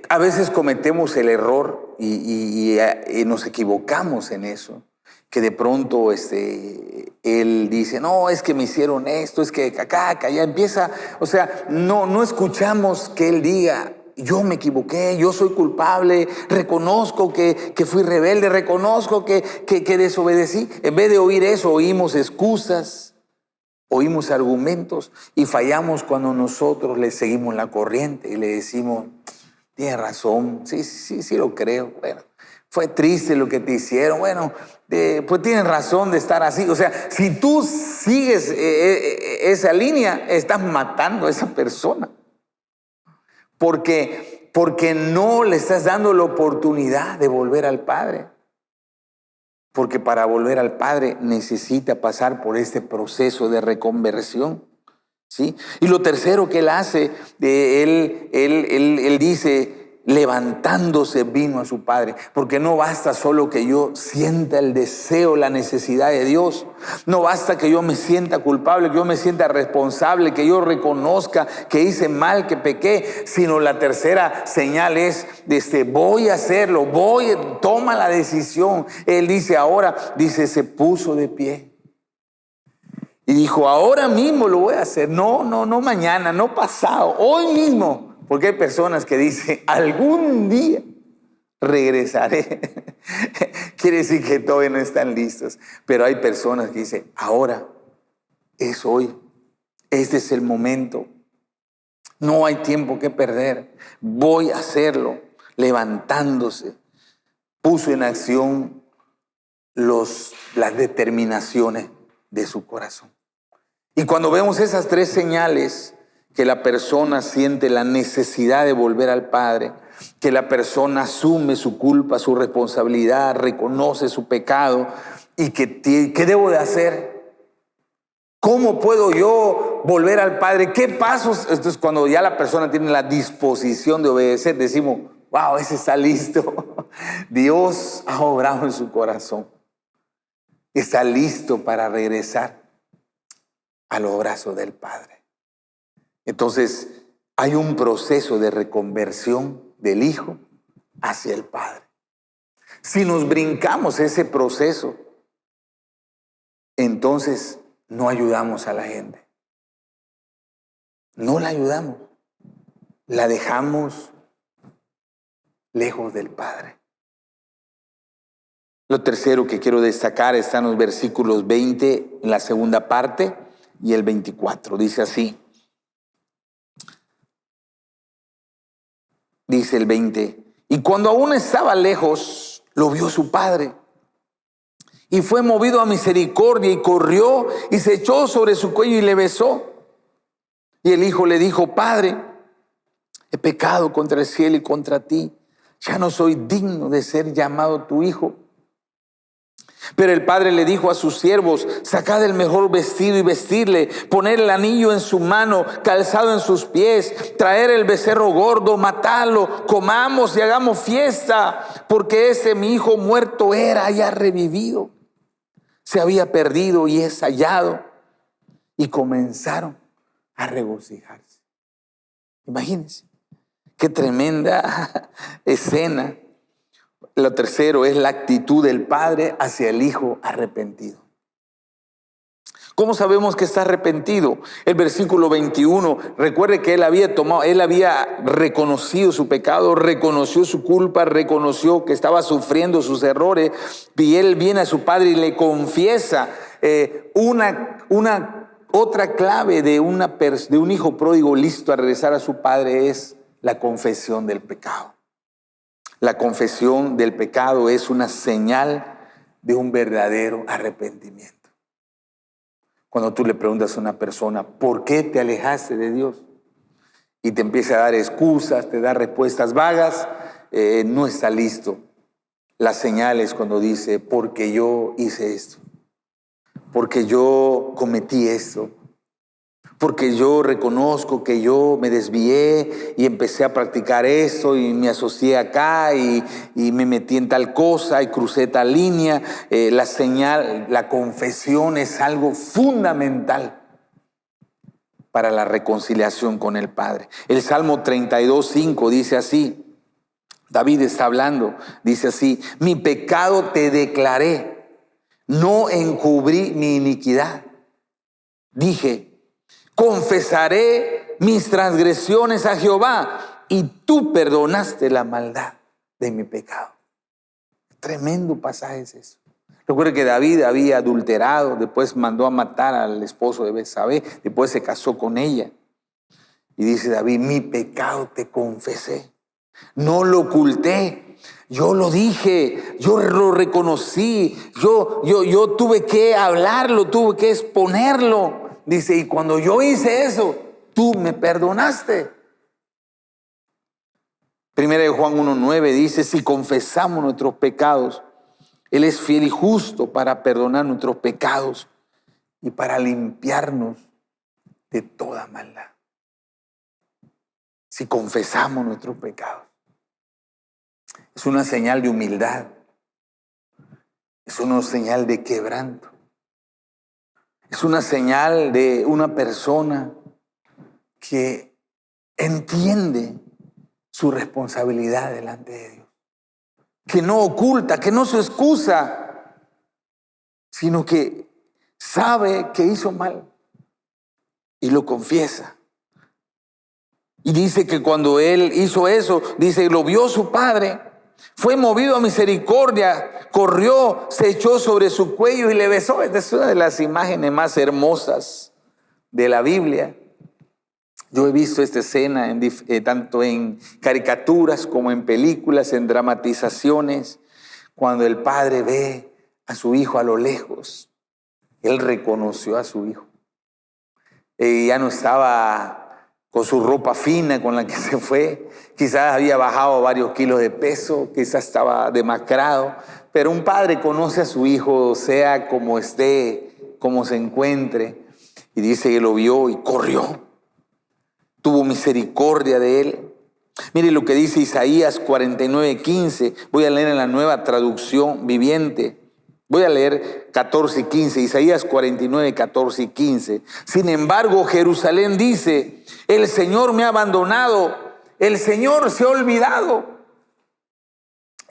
A veces cometemos el error y nos equivocamos en eso. que de pronto él dice, no, es que me hicieron esto, es que acá, allá empieza, o sea, no escuchamos que él diga, yo me equivoqué, yo soy culpable, reconozco que fui rebelde, reconozco que desobedecí. En vez de oír eso, oímos excusas, oímos argumentos y fallamos cuando nosotros le seguimos la corriente y le decimos, tienes razón, sí lo creo, bueno, fue triste lo que te hicieron, bueno, pues tienes razón de estar así. O sea, si tú sigues esa línea, estás matando a esa persona. Porque no le estás dando la oportunidad de volver al Padre. Porque para volver al Padre necesita pasar por este proceso de reconversión, ¿sí? Y lo tercero que él hace, él dice, levantándose vino a su Padre, porque no basta solo que yo sienta el deseo, la necesidad de Dios, no basta que yo me sienta culpable, que yo me sienta responsable, que yo reconozca que hice mal, que pequé, sino la tercera señal es, voy a hacerlo, toma la decisión. Él dice ahora, se puso de pie y dijo, ahora mismo lo voy a hacer, no mañana, no pasado, hoy mismo. Porque hay personas que dicen, algún día regresaré. Quiere decir que todavía no están listos. Pero hay personas que dicen, ahora es hoy. Este es el momento. No hay tiempo que perder. Voy a hacerlo. Levantándose. Puso en acción las determinaciones de su corazón. Y cuando vemos esas tres señales, que la persona siente la necesidad de volver al Padre, que la persona asume su culpa, su responsabilidad, reconoce su pecado y ¿qué debo de hacer? ¿Cómo puedo yo volver al Padre? ¿Qué pasos? Entonces, cuando ya la persona tiene la disposición de obedecer, decimos, wow, ese está listo. Dios ha obrado en su corazón. Está listo para regresar a los brazos del Padre. Entonces, hay un proceso de reconversión del Hijo hacia el Padre. Si nos brincamos ese proceso, entonces no ayudamos a la gente. No la ayudamos. La dejamos lejos del Padre. Lo tercero que quiero destacar está en los versículos 20, en la segunda parte, y el 24. Dice así. Dice el 20, y cuando aún estaba lejos, lo vio su padre. Y fue movido a misericordia y corrió y se echó sobre su cuello y le besó. Y el hijo le dijo, Padre, he pecado contra el cielo y contra ti. Ya no soy digno de ser llamado tu hijo. Pero el padre le dijo a sus siervos, sacad el mejor vestido y vestirle, poner el anillo en su mano, calzado en sus pies, traer el becerro gordo, matarlo, comamos y hagamos fiesta, porque mi hijo muerto era y ha revivido. Se había perdido y es hallado. Y comenzaron a regocijarse. Imagínense, qué tremenda escena. Lo tercero es la actitud del Padre hacia el Hijo arrepentido. ¿Cómo sabemos que está arrepentido? El versículo 21, recuerde que él había reconocido su pecado, reconoció su culpa, reconoció que estaba sufriendo sus errores, y él viene a su padre y le confiesa. Otra clave de un hijo pródigo listo a regresar a su padre es la confesión del pecado. La confesión del pecado es una señal de un verdadero arrepentimiento. Cuando tú le preguntas a una persona, ¿por qué te alejaste de Dios? Y te empieza a dar excusas, te da respuestas vagas, no está listo. La señal es cuando dice, porque yo hice esto, porque yo cometí esto, porque yo reconozco que yo me desvié y empecé a practicar esto y me asocié acá y me metí en tal cosa y crucé tal línea. La señal, la confesión es algo fundamental para la reconciliación con el Padre. El Salmo 32:5 dice así, David está hablando, dice así, mi pecado te declaré, no encubrí mi iniquidad. Dije, confesaré mis transgresiones a Jehová, y tú perdonaste la maldad de mi pecado. Tremendo pasaje es eso. Recuerda que David había adulterado, después mandó a matar al esposo de Betsabé, después se casó con ella. Y dice David, mi pecado te confesé, no lo oculté, yo lo dije, yo lo reconocí, yo tuve que hablarlo, tuve que exponerlo. Dice, y cuando yo hice eso, tú me perdonaste. Primera de Juan 1:9 dice, si confesamos nuestros pecados, Él es fiel y justo para perdonar nuestros pecados y para limpiarnos de toda maldad. Si confesamos nuestros pecados, es una señal de humildad, es una señal de quebranto, es una señal de una persona que entiende su responsabilidad delante de Dios, que no oculta, que no se excusa, sino que sabe que hizo mal y lo confiesa. Y dice que cuando él hizo eso, dice, lo vio su padre, fue movido a misericordia, corrió, se echó sobre su cuello y le besó. Esta es una de las imágenes más hermosas de la Biblia. Yo he visto esta escena tanto en caricaturas como en películas, en dramatizaciones, cuando el padre ve a su hijo a lo lejos. Él reconoció a su hijo. Ya no estaba con su ropa fina con la que se fue, quizás había bajado varios kilos de peso, quizás estaba demacrado, pero un padre conoce a su hijo, sea como esté, como se encuentre, y dice que lo vio y corrió, tuvo misericordia de él. Mire lo que dice Isaías 49:15, voy a leer en la Nueva Traducción Viviente. Voy a leer 14 y 15, Isaías 49, 14 y 15. Sin embargo, Jerusalén dice, el Señor me ha abandonado, el Señor se ha olvidado.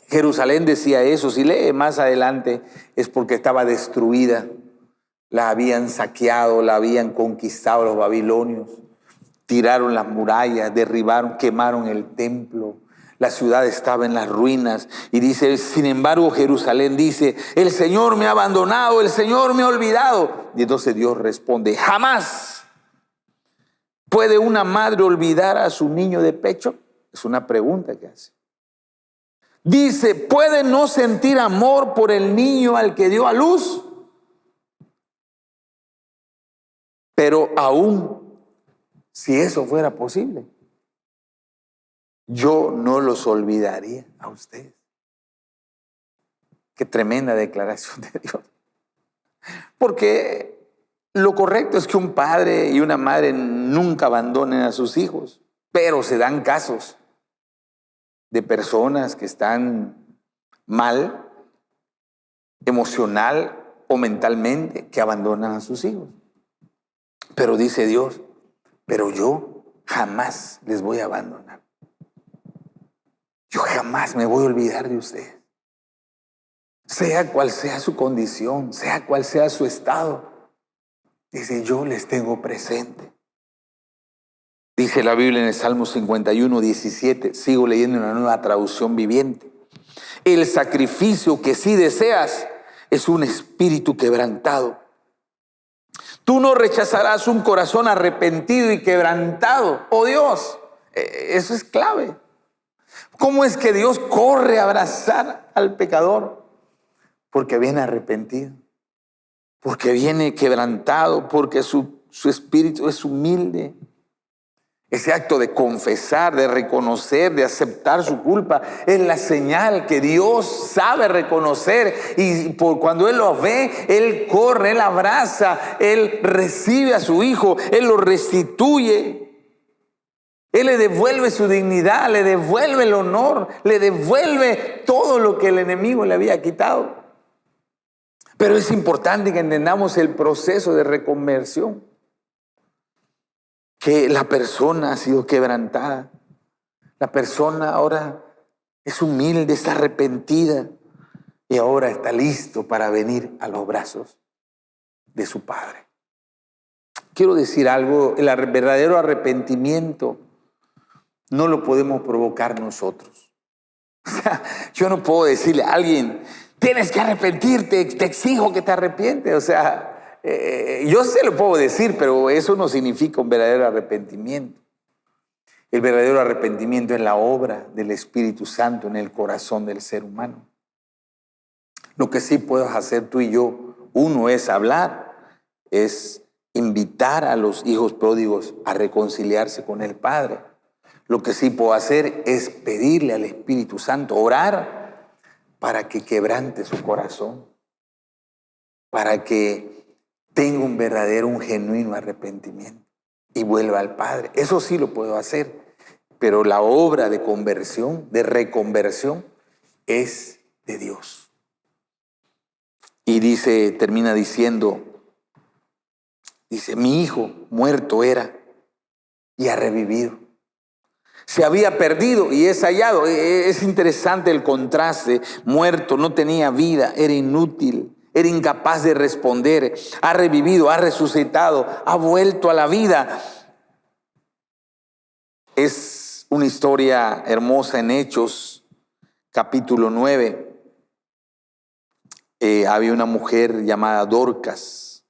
Jerusalén decía eso, si lee más adelante, es porque estaba destruida. La habían saqueado, la habían conquistado los babilonios. Tiraron las murallas, derribaron, quemaron el templo. La ciudad estaba en las ruinas y dice, sin embargo, Jerusalén dice, el Señor me ha abandonado, el Señor me ha olvidado. Y entonces Dios responde, jamás puede una madre olvidar a su niño de pecho. Es una pregunta que hace. Dice, ¿puede no sentir amor por el niño al que dio a luz? Pero aún si eso fuera posible, yo no los olvidaría a ustedes. Qué tremenda declaración de Dios. Porque lo correcto es que un padre y una madre nunca abandonen a sus hijos, pero se dan casos de personas que están mal, emocional o mentalmente, que abandonan a sus hijos. Pero dice Dios, pero yo jamás les voy a abandonar. Yo jamás me voy a olvidar de ustedes. Sea cual sea su condición, sea cual sea su estado. Dice, yo les tengo presente. Dice la Biblia en el Salmo 51, 17. Sigo leyendo en la Nueva Traducción Viviente. El sacrificio que sí deseas es un espíritu quebrantado. Tú no rechazarás un corazón arrepentido y quebrantado. Oh Dios, eso es clave. ¿Cómo es que Dios corre a abrazar al pecador? Porque viene arrepentido, porque viene quebrantado, porque su espíritu es humilde. Ese acto de confesar, de reconocer, de aceptar su culpa es la señal que Dios sabe reconocer, y cuando Él lo ve, Él corre, Él abraza, Él recibe a su hijo, Él lo restituye. Él le devuelve su dignidad, le devuelve el honor, le devuelve todo lo que el enemigo le había quitado. Pero es importante que entendamos el proceso de reconversión. Que la persona ha sido quebrantada. La persona ahora es humilde, está arrepentida. y ahora está listo para venir a los brazos de su Padre. Quiero decir algo, el verdadero arrepentimiento no lo podemos provocar nosotros. O sea, yo no puedo decirle a alguien, tienes que arrepentirte, te exijo que te arrepientes. O sea, yo se lo puedo decir, pero eso no significa un verdadero arrepentimiento. El verdadero arrepentimiento es la obra del Espíritu Santo en el corazón del ser humano. Lo que sí puedes hacer tú y yo, uno es hablar, es invitar a los hijos pródigos a reconciliarse con el Padre. Lo que sí puedo hacer es pedirle al Espíritu Santo, orar para que quebrante su corazón, para que tenga un verdadero, un genuino arrepentimiento y vuelva al Padre. Eso sí lo puedo hacer, pero la obra de conversión, de reconversión, es de Dios. Y termina diciendo, mi hijo muerto era y ha revivido. Se había perdido y es hallado. Es interesante el contraste. Muerto, no tenía vida, era inútil, era incapaz de responder. Ha revivido, ha resucitado, ha vuelto a la vida. Es una historia hermosa en Hechos, capítulo 9. Había una mujer llamada Dorcas,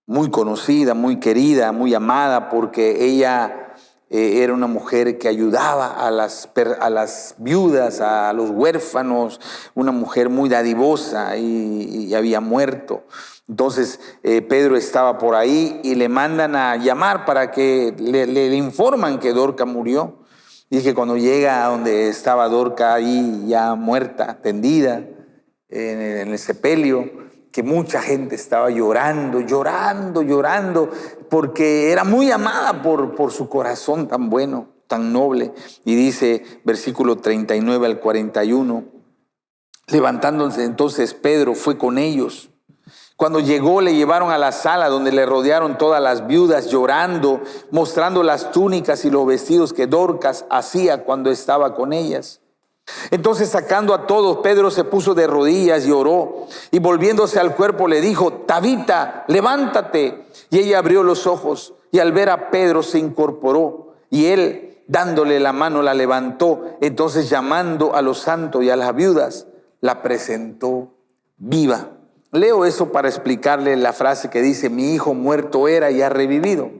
muy conocida, muy querida, muy amada, porque ella era una mujer que ayudaba a las viudas, a los huérfanos, una mujer muy dadivosa y había muerto. Entonces Pedro estaba por ahí y le mandan a llamar para que le informan que Dorcas murió. Y que cuando llega a donde estaba Dorcas ahí ya muerta, tendida, en el sepelio, que mucha gente estaba llorando, porque era muy amada por su corazón tan bueno, tan noble. Y dice, versículo 39 al 41, levantándose entonces Pedro fue con ellos. Cuando llegó, le llevaron a la sala donde le rodearon todas las viudas llorando, mostrando las túnicas y los vestidos que Dorcas hacía cuando estaba con ellas. Entonces, sacando a todos, Pedro se puso de rodillas y oró, y volviéndose al cuerpo le dijo, Tabita, levántate. Y ella abrió los ojos, y al ver a Pedro se incorporó, y él, dándole la mano, la levantó. Entonces, llamando a los santos y a las viudas, la presentó viva. Leo eso para explicarle la frase que dice, mi hijo muerto era y ha revivido.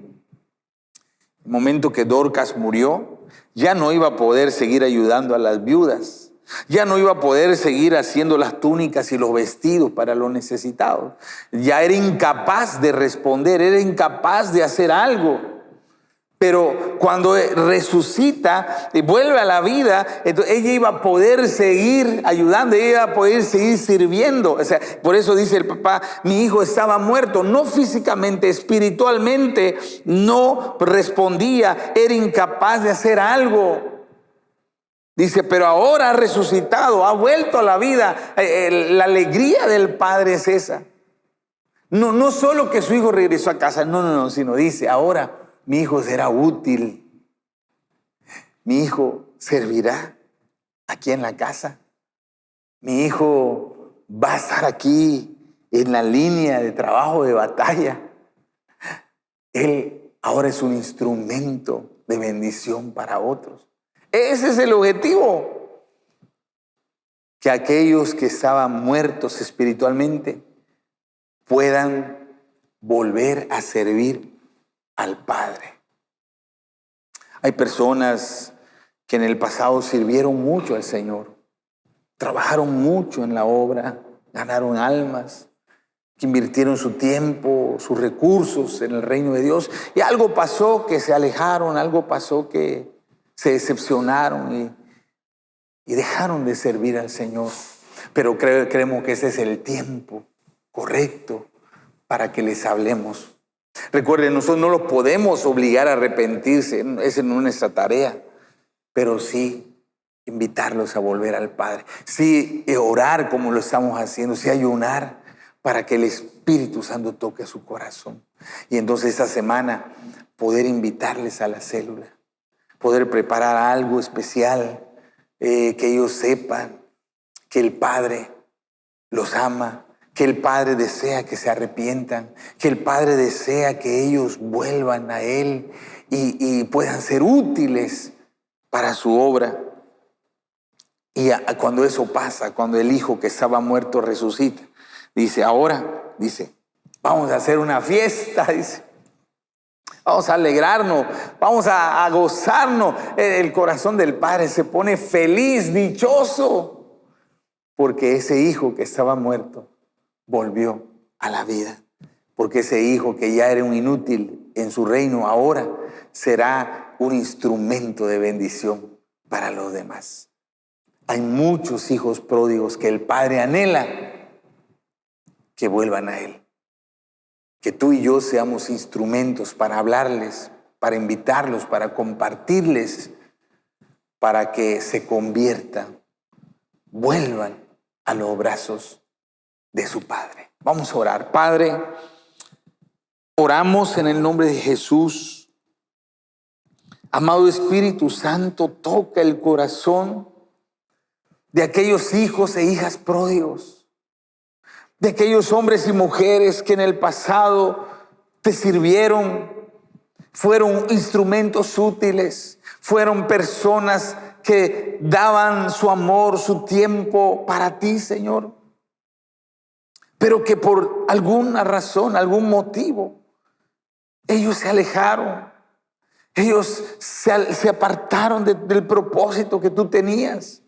El momento que Dorcas murió, ya no iba a poder seguir ayudando a las viudas. Ya no iba a poder seguir haciendo las túnicas y los vestidos para los necesitados. Ya era incapaz de responder, era incapaz de hacer algo. Pero cuando resucita y vuelve a la vida, entonces ella iba a poder seguir ayudando, ella iba a poder seguir sirviendo. O sea, por eso dice el papá, mi hijo estaba muerto, no físicamente, espiritualmente no respondía, era incapaz de hacer algo. Dice, pero ahora ha resucitado, ha vuelto a la vida. La alegría del padre es esa. No solo que su hijo regresó a casa, no, sino dice, ahora mi hijo será útil. Mi hijo servirá aquí en la casa. Mi hijo va a estar aquí en la línea de trabajo, de batalla. Él ahora es un instrumento de bendición para otros. Ese es el objetivo. Que aquellos que estaban muertos espiritualmente puedan volver a servir al Padre. Hay personas que en el pasado sirvieron mucho al Señor, trabajaron mucho en la obra, ganaron almas, que invirtieron su tiempo, sus recursos en el reino de Dios, y algo pasó que se alejaron, algo pasó que se decepcionaron y dejaron de servir al Señor. Pero creemos que ese es el tiempo correcto para que les hablemos. Recuerden, nosotros no los podemos obligar a arrepentirse, esa no es nuestra tarea, pero sí invitarlos a volver al Padre, sí orar como lo estamos haciendo, sí ayunar para que el Espíritu Santo toque su corazón. Y entonces esta semana poder invitarles a la célula, poder preparar algo especial, que ellos sepan que el Padre los ama, que el Padre desea que se arrepientan, que el Padre desea que ellos vuelvan a Él y puedan ser útiles para su obra. Y cuando eso pasa, cuando el hijo que estaba muerto resucita, dice, vamos a hacer una fiesta, dice. Vamos a alegrarnos, vamos a gozarnos. El corazón del padre se pone feliz, dichoso, porque ese hijo que estaba muerto volvió a la vida. Porque ese hijo que ya era un inútil en su reino, ahora será un instrumento de bendición para los demás. Hay muchos hijos pródigos que el Padre anhela que vuelvan a Él. Que tú y yo seamos instrumentos para hablarles, para invitarlos, para compartirles, para que se conviertan, vuelvan a los brazos de su Padre. Vamos a orar. Padre, oramos en el nombre de Jesús. Amado Espíritu Santo, toca el corazón de aquellos hijos e hijas pródigos, de aquellos hombres y mujeres que en el pasado te sirvieron, fueron instrumentos útiles, fueron personas que daban su amor, su tiempo para ti, Señor, pero que por alguna razón, algún motivo, ellos se alejaron, ellos se apartaron del propósito que tú tenías.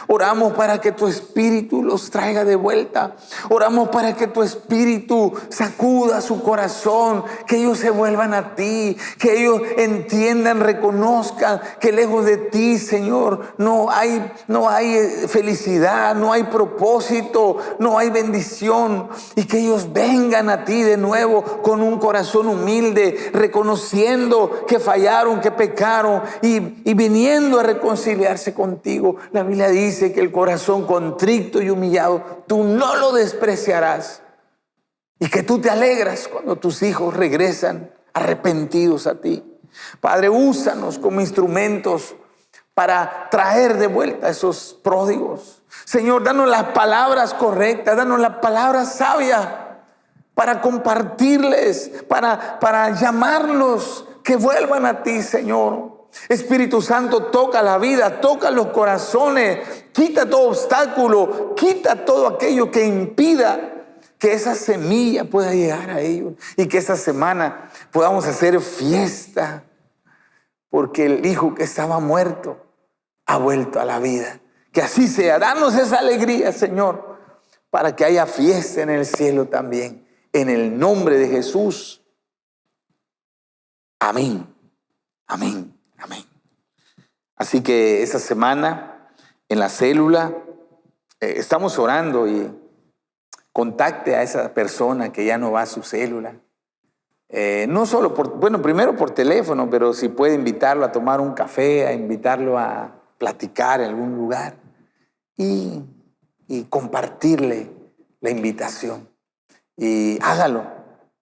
Oramos para que tu Espíritu los traiga de vuelta. Oramos para que tu Espíritu sacuda su corazón, que ellos se vuelvan a ti, que ellos entiendan, reconozcan que lejos de ti, Señor, no hay felicidad, no hay propósito, no hay bendición, y que ellos vengan a ti de nuevo con un corazón humilde, reconociendo que fallaron, que pecaron y viniendo a reconciliarse contigo. La Biblia dice que el corazón contrito y humillado tú no lo despreciarás, y que tú te alegras cuando tus hijos regresan arrepentidos a ti. Padre, úsanos como instrumentos para traer de vuelta a esos pródigos. Señor, danos las palabras correctas, danos la palabra sabia para compartirles, para llamarlos que vuelvan a ti, Señor. Espíritu Santo, toca la vida, toca los corazones, quita todo obstáculo, quita todo aquello que impida que esa semilla pueda llegar a ellos, y que esa semana podamos hacer fiesta porque el hijo que estaba muerto ha vuelto a la vida. Que así sea. Danos esa alegría, Señor, para que haya fiesta en el cielo también, en el nombre de Jesús. Amén, amén. Amén. Así que esa semana en la célula estamos orando, y contacte a esa persona que ya no va a su célula. No solo primero por teléfono, pero si puede invitarlo a tomar un café, a invitarlo a platicar en algún lugar y compartirle la invitación. Y hágalo.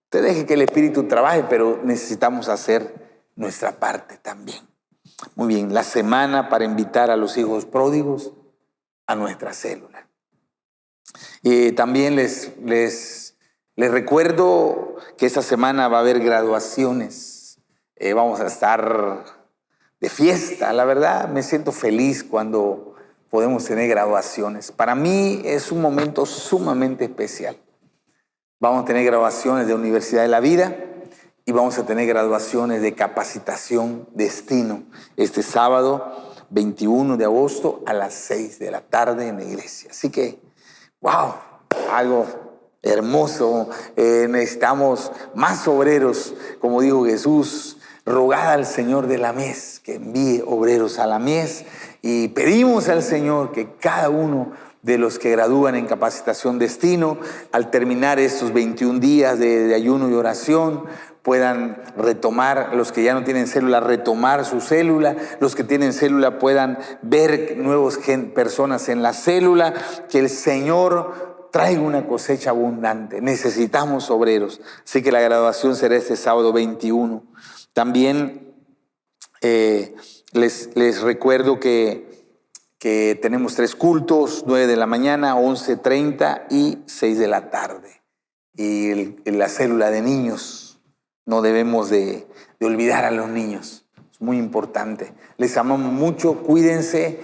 Usted deje que el Espíritu trabaje, pero necesitamos hacer nuestra parte también. Muy bien, la semana para invitar a los hijos pródigos a nuestra célula. También les recuerdo que esta semana va a haber graduaciones. Vamos a estar de fiesta. La verdad, me siento feliz cuando podemos tener graduaciones. Para mí es un momento sumamente especial. Vamos a tener graduaciones de Universidad de la Vida, y vamos a tener graduaciones de Capacitación Destino este sábado 21 de agosto a las 6 de la tarde en la iglesia. Así que, wow, algo hermoso. Necesitamos más obreros, como dijo Jesús. Rogad al Señor de la mies que envíe obreros a la mies, y pedimos al Señor que cada uno de los que gradúan en Capacitación Destino, al terminar estos 21 días de ayuno y oración, puedan retomar, los que ya no tienen célula, retomar su célula, los que tienen célula puedan ver nuevas personas en la célula, que el Señor traiga una cosecha abundante. Necesitamos obreros, así que la graduación será este sábado 21. También les recuerdo que que tenemos 3 cultos, 9 de la mañana, 11:30 y 6 de la tarde. Y la célula de niños, no debemos de olvidar a los niños, es muy importante. Les amamos mucho, cuídense,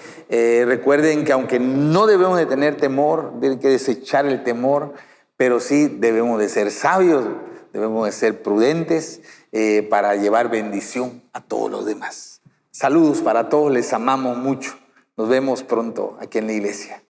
recuerden que aunque no debemos de tener temor, hay que desechar el temor, pero sí debemos de ser sabios, debemos de ser prudentes para llevar bendición a todos los demás. Saludos para todos, les amamos mucho. Nos vemos pronto aquí en la iglesia.